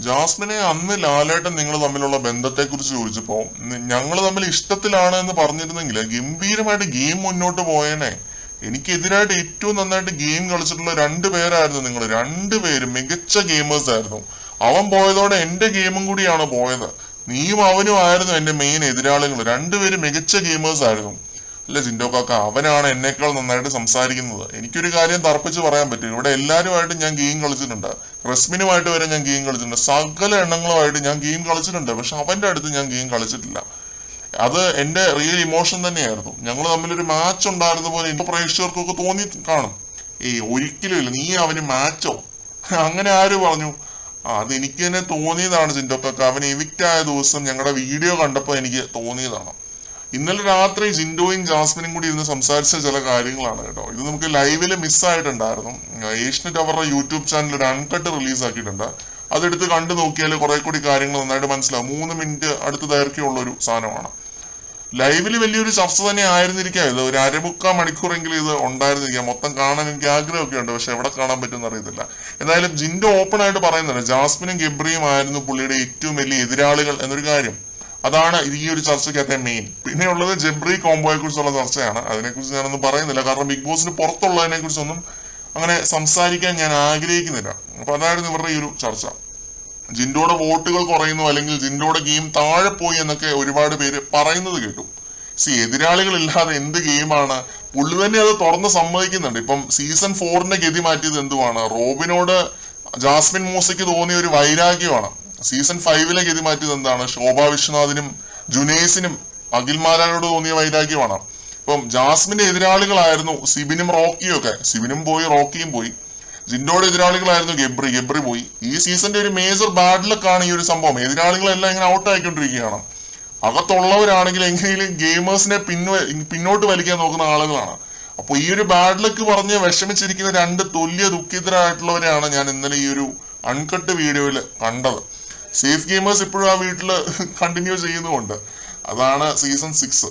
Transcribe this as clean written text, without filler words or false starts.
ജാസ്മിനെ അന്ന് ലാലേട്ടൻ നിങ്ങൾ തമ്മിലുള്ള ബന്ധത്തെ കുറിച്ച് ചോദിച്ചപ്പോ ഞങ്ങൾ തമ്മിൽ ഇഷ്ടത്തിലാണ് എന്ന് പറഞ്ഞിരുന്നെങ്കിൽ ഗംഭീരമായിട്ട് ഗെയിം മുന്നോട്ട് പോയേനെ. എനിക്കെതിരായിട്ട് ഏറ്റവും നന്നായിട്ട് ഗെയിം കളിച്ചിട്ടുള്ള രണ്ടുപേരായിരുന്നു നിങ്ങൾ. രണ്ടുപേരും മികച്ച ഗെയിമേഴ്സ് ആയിരുന്നു. അവൻ പോയതോടെ എന്റെ ഗെയിമും കൂടിയാണ് പോയത്. നീയും അവനും ആയിരുന്നു എന്റെ മെയിൻ എതിരാളികൾ. രണ്ടുപേരും മികച്ച ഗെയിമേഴ്സ് ആയിരുന്നു. അല്ല ജിൻഡോ കാക്ക, അവനാണ് എന്നേക്കാൾ നന്നായിട്ട് സംസാരിക്കുന്നത്. എനിക്കൊരു കാര്യം തറപ്പിച്ച് പറയാൻ പറ്റും. ഇവിടെ എല്ലാവരുമായിട്ട് ഞാൻ ഗെയിം കളിച്ചിട്ടുണ്ട്. റസ്മിനുമായിട്ട് വരെ ഞാൻ ഗെയിം കളിച്ചിട്ടുണ്ട്. സകല എണ്ണങ്ങളുമായിട്ട് ഞാൻ ഗെയിം കളിച്ചിട്ടുണ്ട്. പക്ഷെ അവന്റെ അടുത്ത് ഞാൻ ഗെയിം കളിച്ചിട്ടില്ല. അത് എന്റെ റിയൽ ഇമോഷൻ തന്നെയായിരുന്നു. ഞങ്ങൾ തമ്മിലൊരു മാച്ച് ഉണ്ടായിരുന്ന പോലെ എന്റെ പ്രേക്ഷകർക്കൊക്കെ തോന്നി കാണും. ഒരിക്കലും ഇല്ല, നീ അവന് മാച്ചോ അങ്ങനെ ആര് പറഞ്ഞു? അത് എനിക്ക് തന്നെ തോന്നിയതാണ് ജിൻഡോ കാക്ക. അവൻ എവിക്റ്റ് ആയ ദിവസം ഞങ്ങളുടെ വീഡിയോ കണ്ടപ്പോൾ എനിക്ക് തോന്നിയതാണ്. ഇന്നലെ രാത്രി ജിൻഡോയും ജാസ്മിനും കൂടി ഇരുന്ന് സംസാരിച്ച ചില കാര്യങ്ങളാണ് കേട്ടോ. ഇത് നമുക്ക് ലൈവില് മിസ്സായിട്ടുണ്ടായിരുന്നു. ഏഷ്യനെറ്റ് അവരുടെ യൂട്യൂബ് ചാനൽ ഒരു അൺകട്ട് റിലീസ് ആക്കിയിട്ടുണ്ട്. അതെടുത്ത് കണ്ടു നോക്കിയാൽ കുറെ കൂടി കാര്യങ്ങൾ നന്നായിട്ട് മനസ്സിലാവും. 3 മിനിറ്റ് അടുത്ത് ദൈർഘ്യമുള്ള ഒരു സാധനമാണ്. ലൈവില് വലിയൊരു ചർച്ച തന്നെ ആയിരുന്നിരിക്കാം. ഇത് ഒരു 1/4 മണിക്കൂറെങ്കിലും ഇത് ഉണ്ടായിരുന്നിരിക്കാം. മൊത്തം കാണാൻ എനിക്ക് ആഗ്രഹമൊക്കെ ഉണ്ട്, പക്ഷെ എവിടെ കാണാൻ പറ്റുമെന്ന് അറിയത്തില്ല. എന്തായാലും ജിൻഡോ ഓപ്പൺ ആയിട്ട് പറയുന്നുണ്ട് ജാസ്മിനും ഗബ്രിയും ആയിരുന്നു പുള്ളിയുടെ ഏറ്റവും വലിയ എതിരാളികൾ എന്നൊരു കാര്യം. അതാണ് ഈ ഒരു ചർച്ചയ്ക്കകത്തെ മെയിൻ. പിന്നെ ഉള്ളത് ജബ്രി കോംബോയെ കുറിച്ചുള്ള ചർച്ചയാണ്. അതിനെക്കുറിച്ച് ഞാനൊന്നും പറയുന്നില്ല, കാരണം ബിഗ് ബോസിന് പുറത്തുള്ളതിനെ കുറിച്ചൊന്നും അങ്ങനെ സംസാരിക്കാൻ ഞാൻ ആഗ്രഹിക്കുന്നില്ല. അപ്പൊ അതായിരുന്നു ഇവരുടെ ഈ ഒരു ചർച്ച. ജിൻഡോയുടെ വോട്ടുകൾ കുറയുന്നു, അല്ലെങ്കിൽ ജിൻഡോയുടെ ഗെയിം താഴെ പോയി എന്നൊക്കെ ഒരുപാട് പേര് പറയുന്നത് കേട്ടു. എതിരാളികളില്ലാതെ എന്ത് ഗെയിമാണ്? പുള്ളി തന്നെ അത് തുറന്ന് സമ്മതിക്കുന്നുണ്ട്. ഇപ്പം സീസൺ 4 ഗതി മാറ്റിയത് എന്തുവാണ്? റോബിനോട് ജാസ്മിൻ മൂസയ്ക്ക് തോന്നിയ ഒരു വൈരാഗ്യമാണ്. സീസൺ 5 ഗതി മാറ്റിയത് എന്താണ്? ശോഭ വിശ്വനാഥിനും ജുനൈസിനും അഖിൽമാരാനോട് തോന്നിയ വൈരാഗ്യമാണ്. ഇപ്പം ജാസ്മിന്റെ എതിരാളികളായിരുന്നു സിബിനും റോക്കിയും ഒക്കെ. സിബിനും പോയി, റോക്കിയും പോയി. ജിൻഡോയുടെ എതിരാളികളായിരുന്നു ഗബ്രി പോയി. ഈ സീസണിന്റെ ഒരു മേജർ ബാഡ് ലക്കാണ് ഈ ഒരു സംഭവം. എതിരാളികളെല്ലാം ഇങ്ങനെ ഔട്ട് ആയിക്കൊണ്ടിരിക്കുകയാണ്. അകത്തുള്ളവരാണെങ്കിൽ എങ്ങനെയും ഗെയിമേഴ്സിനെ പിന്നോട്ട് വലിക്കാൻ നോക്കുന്ന ആളുകളാണ്. അപ്പൊ ഈ ഒരു ബാഡ് ലക്ക് പറഞ്ഞ് വിഷമിച്ചിരിക്കുന്ന 2 തുല്യ ദുഃഖിതരായിട്ടുള്ളവരെയാണ് ഞാൻ ഇന്നലെ ഈ ഒരു അൺകട്ട് വീഡിയോയിൽ കണ്ടത്. സേഫ് ഗെയിമേഴ്സ് ഇപ്പോഴും ആ വീട്ടിൽ കണ്ടിന്യൂ ചെയ്യുന്നുമുണ്ട്. അതാണ് സീസൺ 6.